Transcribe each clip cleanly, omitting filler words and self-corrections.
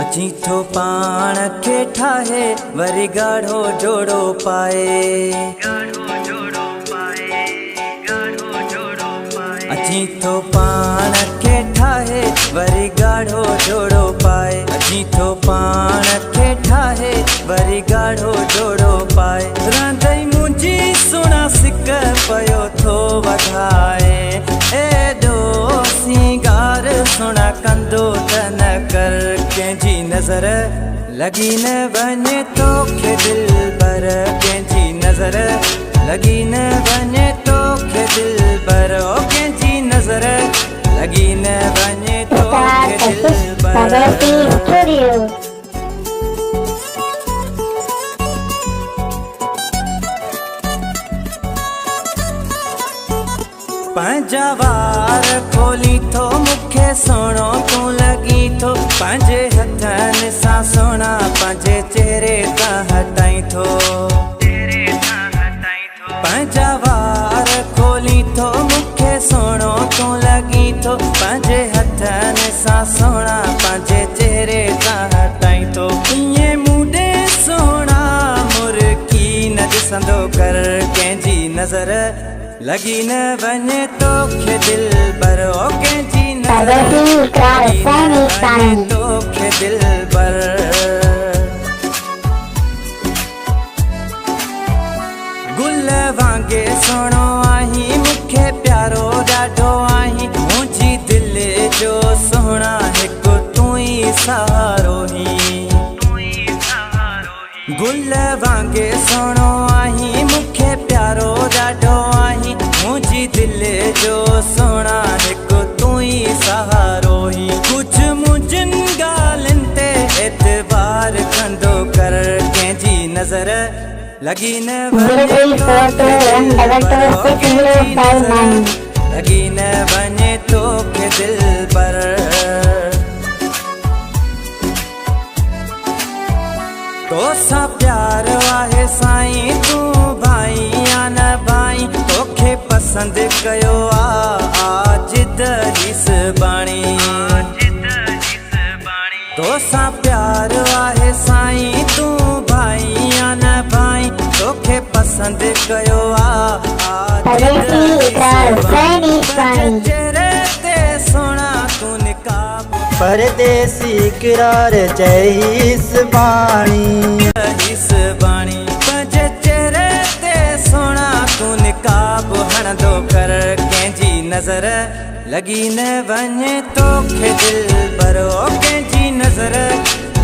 अचीथो पाण खे ठाहे वरी गाढ़ो जोड़ो पाए। अचीथो पाण खे ठाहे वरी गाढ़ो जोड़ो पाए। अचीथो पाण खे ठाहे वरी गाढ़ो जोड़ो पाए। रांदई मुंहिंजी सुना सिक पयो थो वधाए। एॾो सिंगार सुना कंदो त न कर कंहिंजी नज़र लगी न वञे तोखे दिल पर। कंहिंजी नज़र लगी न वञे तोखे दिल पर। ओ कंहिंजी नज़र लगी न वञे तोखे दिल पर। पंहिंजा वार खोली थो मूंखे सुहिणो तूं लॻी थो। पंहिंजे हथनि सां सोना पंहिंजे चेहरे तां हटाई थो। पंहिंजा वार खोली थो मूंखे सुहिणो तूं लॻी थो। पंहिंजे हथनि सां सोना पंहिंजे चेहरे तां हटाई थो। ईअं मूंडे सोना मुर्की न ॾिसंदो कर कंहिंजी नज़र लगी न वञे तोखे दिल पर। ओ कंहिंजी नज़र लगी न वञे तोखे दिल पर। गुल वांगे सुहिणो आहीं मूंखे प्यारो ॾाढो आहीं। मुंहिंजी दिल जो सुहिणा हिकु तूं ई सहारो ही। गुल वांगे सुहिणो आहीं मूंखे प्यारो ॾाढो आहीं। मुंहिंजी दिल जो सुहिणा हिकु तूं ई सहारो ही। कुझु मुंहिंजिन ॻाल्हियुनि ते एतबार कंदो कर कंहिंजी नज़र लगी न वञे तोखे लगी न वञे तोखे दिल पर। तोसां प्यार आहे साईं तूं भाई या न भाई। तोखे पसंदि कयो जिद हिस बाणी। तोसां प्यार आहे साईं तूं भाई या न भाई। तोखे पसंदि कयो चेहरे ते सोना तूं निकाब। परदेसी किरार चईस बाणी। हिस बाणी पंहिंजे चेहरे ते सोना तूं निकाब हणंदो कर कंहिंजी नज़र लगी न वञे तोखे दिल पर। ओ कंहिंजी नज़र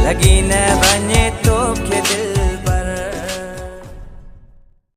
लगी न वञे